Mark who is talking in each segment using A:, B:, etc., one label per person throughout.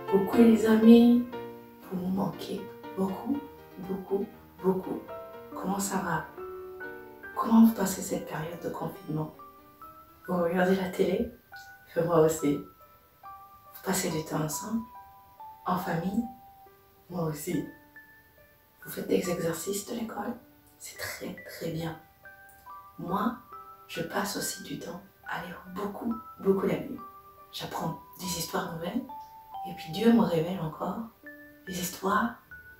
A: Coucou les amis, vous nous manquez beaucoup, beaucoup, beaucoup. Comment ça va? Comment vous passez cette période de confinement? Vous regardez la télé? Moi aussi. Vous passez du temps ensemble? En famille? Moi aussi. Vous faites des exercices de l'école? C'est très très bien. Moi, je passe aussi du temps à lire beaucoup, beaucoup la Bible. J'apprends des histoires nouvelles et puis Dieu me révèle encore des histoires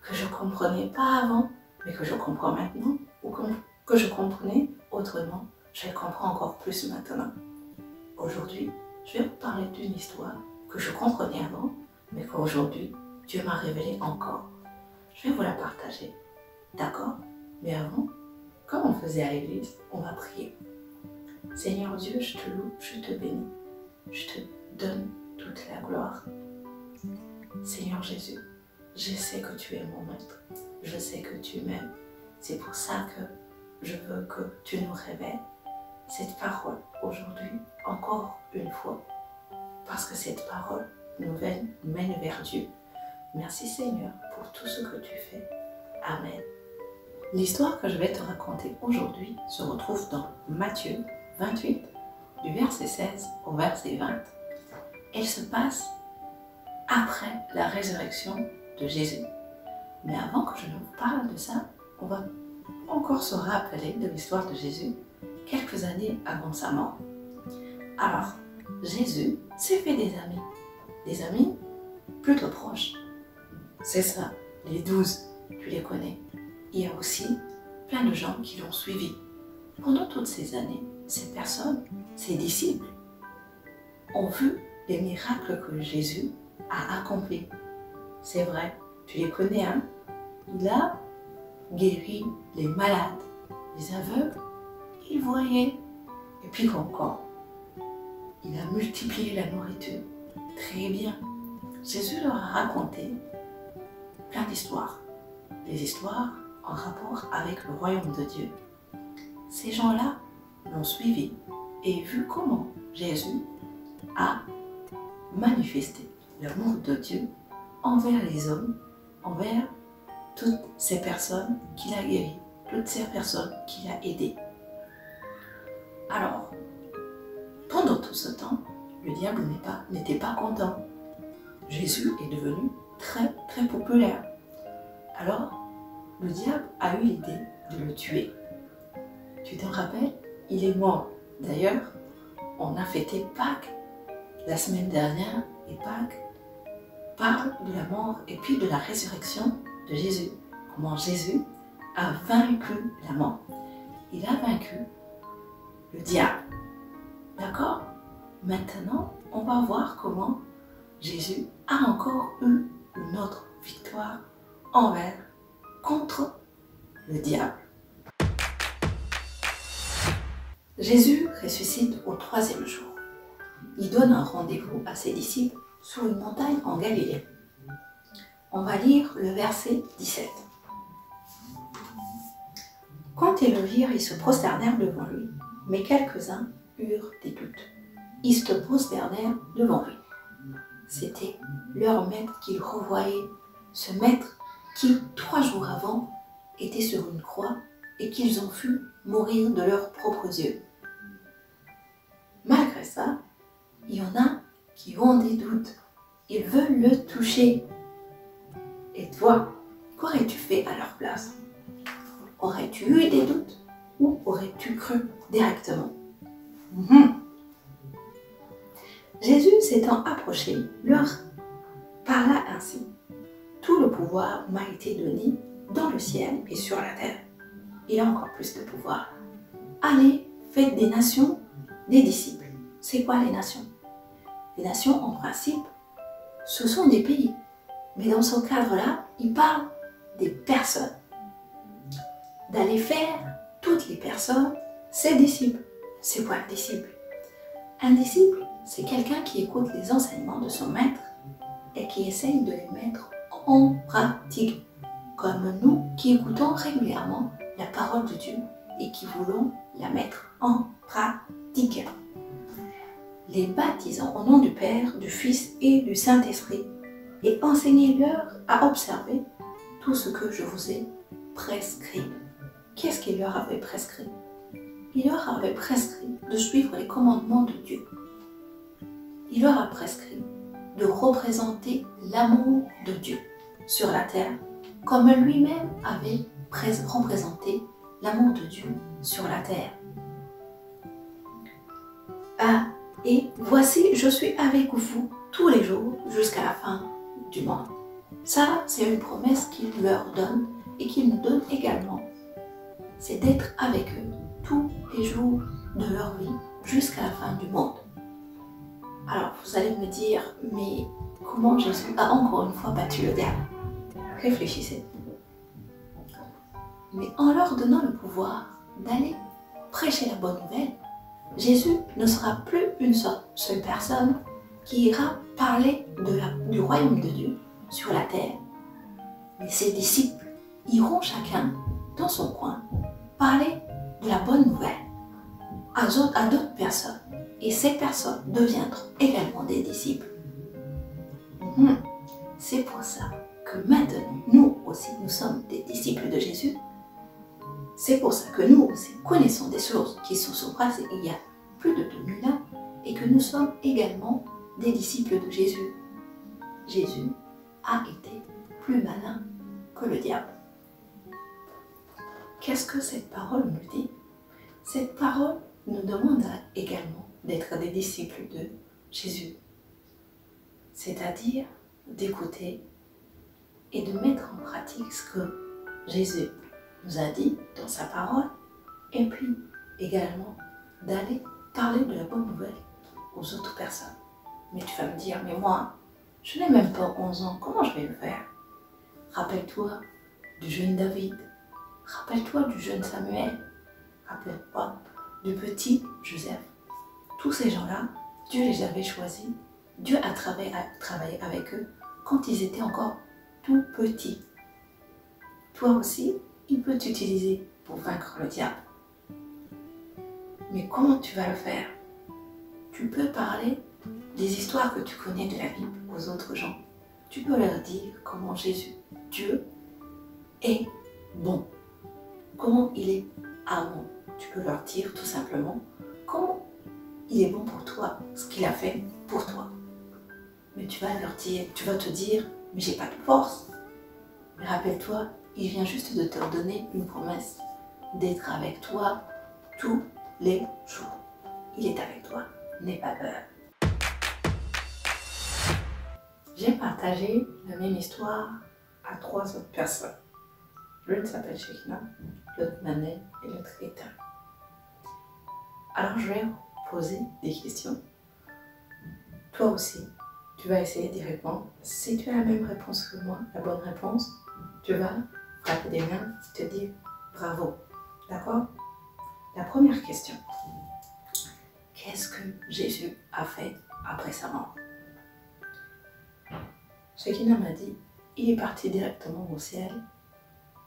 A: que je ne comprenais pas avant, mais que je comprends maintenant, ou que je comprenais autrement. Je les comprends encore plus maintenant. Aujourd'hui, je vais vous parler d'une histoire que je comprenais avant, mais qu'aujourd'hui, Dieu m'a révélée encore. Je vais vous la partager. D'accord? Mais avant, comme on faisait à l'église, on va prier. Seigneur Dieu, je te loue, je te bénis. Je te donne toute la gloire. Seigneur Jésus, je sais que tu es mon maître. Je sais que tu m'aimes. C'est pour ça que je veux que tu nous révèles cette parole aujourd'hui, encore une fois. Parce que cette parole nous mène vers Dieu. Merci Seigneur pour tout ce que tu fais. Amen. L'histoire que je vais te raconter aujourd'hui se retrouve dans Matthieu 28, du verset 16 au verset 20. Elle se passe après la résurrection de Jésus. Mais avant que je ne vous parle de ça, on va encore se rappeler de l'histoire de Jésus quelques années avant sa mort. Alors, Jésus s'est fait des amis plutôt proches. C'est ça, les 12, tu les connais. Il y a aussi plein de gens qui l'ont suivi. Pendant toutes ces années, ces personnes, ces disciples, ont vu les miracles que Jésus a accomplis. C'est vrai, tu les connais, hein? Il a guéri les malades, les aveugles, il voyait. Et puis encore, il a multiplié la nourriture. Très bien. Jésus leur a raconté plein d'histoires. Des histoires en rapport avec le royaume de Dieu. Ces gens-là l'ont suivi et vu comment Jésus a manifesté l'amour de Dieu envers les hommes, envers toutes ces personnes qu'il a guéries, toutes ces personnes qu'il a aidées. Alors, pendant tout ce temps, le diable n'était pas content. Jésus est devenu très très populaire. Alors, le diable a eu l'idée de le tuer. Tu te rappelles? Il est mort. D'ailleurs, on a fêté Pâques la semaine dernière et Pâques parle de la mort et puis de la résurrection de Jésus. Comment Jésus a vaincu la mort. Il a vaincu le diable. D'accord? Maintenant, on va voir comment Jésus a encore eu une autre victoire contre le diable. Jésus ressuscite au 3e jour. Il donne un rendez-vous à ses disciples sur une montagne en Galilée. On va lire le verset 17. Quand ils le virent, ils se prosternèrent devant lui, mais quelques-uns eurent des doutes. Ils se prosternèrent devant lui. C'était leur maître qu'ils revoyaient, ce maître qui, 3 jours avant, était sur une croix et qu'ils ont vu mourir de leurs propres yeux. Malgré ça, il y en a qui ont des doutes. Ils veulent le toucher. Et toi, qu'aurais-tu fait à leur place? Aurais-tu eu des doutes ou aurais-tu cru directement? Jésus s'étant approché, leur parla ainsi. Tout le pouvoir m'a été donné dans le ciel et sur la terre. Il a encore plus de pouvoir. Allez, faites des nations des disciples. C'est quoi les nations? Les nations, en principe, ce sont des pays. Mais dans ce cadre-là, il parle des personnes. D'aller faire toutes les personnes, ses disciples. C'est quoi un disciple? Un disciple, c'est quelqu'un qui écoute les enseignements de son maître et qui essaye de les mettre en pratique. Comme nous qui écoutons régulièrement la parole de Dieu et qui voulons la mettre en pratique. Les baptisant au nom du Père, du Fils et du Saint-Esprit. et enseignez-leur à observer tout ce que je vous ai prescrit. Qu'est-ce qu'il leur avait prescrit? Il leur avait prescrit de suivre les commandements de Dieu. Il leur a prescrit de représenter l'amour de Dieu sur la terre, comme lui-même avait représenté l'amour de Dieu sur la terre. Et voici, je suis avec vous tous les jours jusqu'à la fin du monde. Ça, c'est une promesse qu'il leur donne et qu'il nous donne également. C'est d'être avec eux tous les jours de leur vie jusqu'à la fin du monde. Alors, vous allez me dire, mais comment Jésus a encore une fois battu le diable? Réfléchissez. Mais en leur donnant le pouvoir d'aller prêcher la bonne nouvelle, Jésus ne sera plus une seule personne qui ira parler du royaume de Dieu sur la terre. Mais ses disciples iront chacun dans son coin parler de la bonne nouvelle à d'autres personnes. Et ces personnes deviendront également des disciples. C'est pour ça que maintenant, nous aussi, nous sommes des disciples de Jésus. C'est pour ça que nous aussi connaissons des choses qui se sont passées il y a plus de 2000 ans et que nous sommes également des disciples de Jésus. Jésus a été plus malin que le diable. Qu'est-ce que cette parole nous dit? Cette parole nous demande également d'être des disciples de Jésus, c'est-à-dire d'écouter et de mettre en pratique ce que Jésus nous a dit dans sa parole, et puis également d'aller parler de la bonne nouvelle aux autres personnes. Mais tu vas me dire, mais moi, je n'ai même pas 11 ans, comment je vais le faire? Rappelle-toi du jeune David, rappelle-toi du jeune Samuel, rappelle-toi du petit Joseph. Tous ces gens-là, Dieu les avait choisis, Dieu a travaillé avec eux quand ils étaient encore tout petits. Toi aussi, il peut t'utiliser pour vaincre le diable. Mais comment tu vas le faire? Tu peux parler des histoires que tu connais de la Bible aux autres gens. Tu peux leur dire comment Jésus, Dieu, est bon. Comment il est amour. Tu peux leur dire tout simplement comment il est bon pour toi, ce qu'il a fait pour toi. Mais tu vas leur dire, tu vas te dire, mais j'ai pas de force. Mais rappelle-toi, il vient juste de te donner une promesse d'être avec toi tous les jours. Il est avec toi, n'aie pas peur. J'ai partagé la même histoire à 3 autres personnes. L'une s'appelle Shekina, l'autre Manel et l'autre Ethan. Alors je vais poser des questions. Toi aussi, tu vas essayer d'y répondre. Si tu as la même réponse que moi, la bonne réponse, tu vas frapper des mains et te dire bravo. D'accord? La première question. Qu'est-ce que Jésus a fait après sa mort? Shekina m'a dit, il est parti directement au ciel.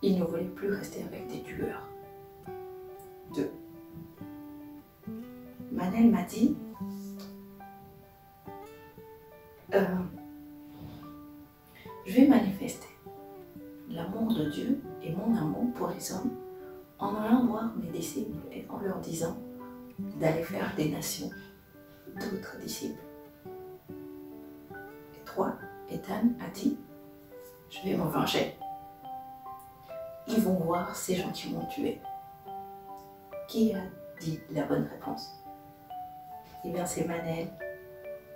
A: Il ne voulait plus rester avec des tueurs. 2. Manel m'a dit, je vais manifester l'amour de Dieu et mon amour pour les hommes en allant voir mes disciples et en leur disant d'aller faire des nations d'autres disciples. Et 3. Ethan a dit, je vais m'en venger. Ils vont voir ces gens qui m'ont tué. Qui a dit la bonne réponse? Eh bien, c'est Manel.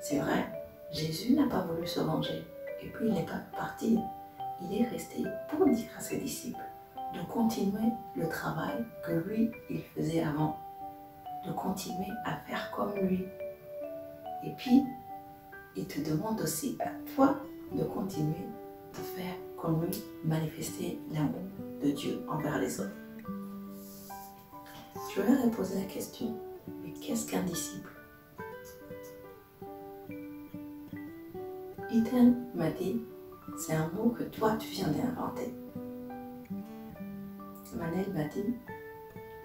A: C'est vrai, Jésus n'a pas voulu se venger. Et puis, il n'est pas parti. Il est resté pour dire à ses disciples de continuer le travail que lui, il faisait avant. De continuer à faire comme lui. Et puis, il te demande aussi à toi de continuer de faire comme lui, manifester l'amour de Dieu envers les autres. Je leur ai posé la question, mais qu'est-ce qu'un disciple? Ethan m'a dit, c'est un mot que toi tu viens d'inventer. Manel m'a dit,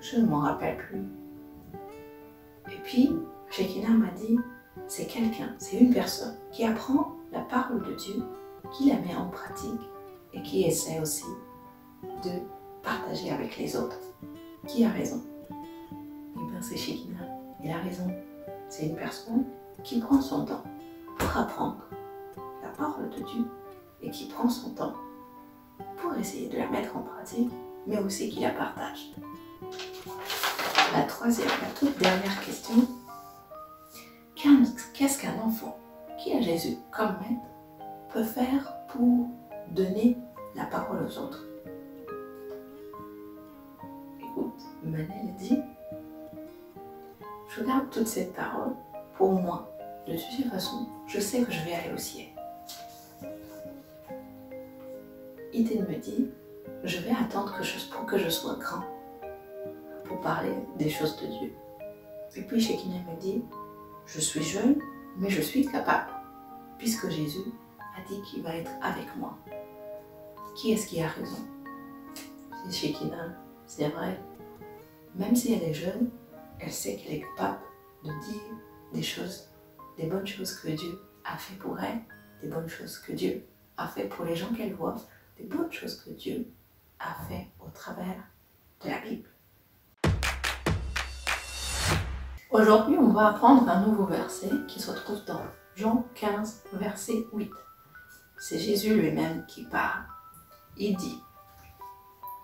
A: je ne m'en rappelle plus. Et puis, Shekina m'a dit, c'est quelqu'un, c'est une personne qui apprend la parole de Dieu qui la met en pratique et qui essaie aussi de partager avec les autres. Qui a raison? Eh bien, c'est Shekinah. Il a raison. C'est une personne qui prend son temps pour apprendre la parole de Dieu et qui prend son temps pour essayer de la mettre en pratique, mais aussi qui la partage. La troisième, la toute dernière question. Qu'est-ce qu'un enfant qui a Jésus comme maître peut faire pour donner la parole aux autres? Écoute, Manel dit, je garde toute cette parole pour moi. De toute façon, je sais que je vais aller au ciel. Eden me dit, je vais attendre pour que je sois grand pour parler des choses de Dieu. Et puis Shekinah me dit, je suis jeune, mais je suis capable, puisque Jésus a dit qu'il va être avec moi. Qui est-ce qui a raison? C'est Shekinah, c'est vrai. Même si elle est jeune, elle sait qu'elle est capable de dire des choses, des bonnes choses que Dieu a fait pour elle, des bonnes choses que Dieu a fait pour les gens qu'elle voit, des bonnes choses que Dieu a fait au travers de la Bible. Aujourd'hui, on va apprendre un nouveau verset qui se trouve dans Jean 15, verset 8. C'est Jésus lui-même qui parle. Il dit,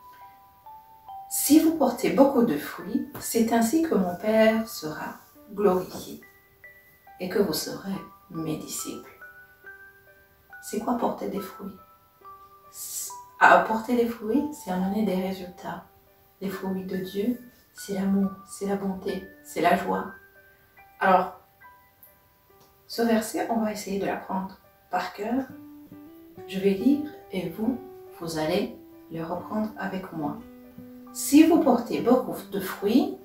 A: « Si vous portez beaucoup de fruits, c'est ainsi que mon Père sera glorifié et que vous serez mes disciples. » C'est quoi porter des fruits? Porter des fruits, c'est amener des résultats. Les fruits de Dieu, c'est l'amour, c'est la bonté, c'est la joie. Alors, ce verset, on va essayer de l'apprendre par cœur. Je vais lire et vous allez le reprendre avec moi. Si vous portez beaucoup de fruits,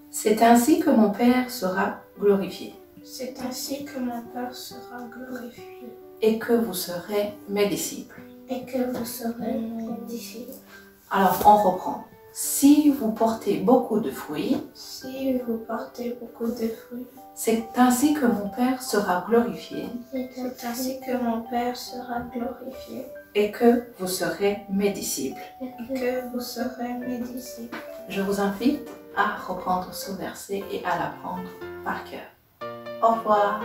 A: c'est ainsi que mon Père sera glorifié.
B: C'est ainsi que mon Père sera glorifié.
A: Et que vous serez mes disciples.
B: Et que vous serez mes disciples.
A: Alors, on reprend. Si vous portez beaucoup de fruits,
B: si vous portez beaucoup de fruits,
A: c'est ainsi que mon Père sera glorifié.
B: C'est ainsi que mon Père sera glorifié.
A: Et que vous serez mes disciples.
B: Et que vous serez mes disciples.
A: Je vous invite à reprendre ce verset et à l'apprendre par cœur. Au revoir.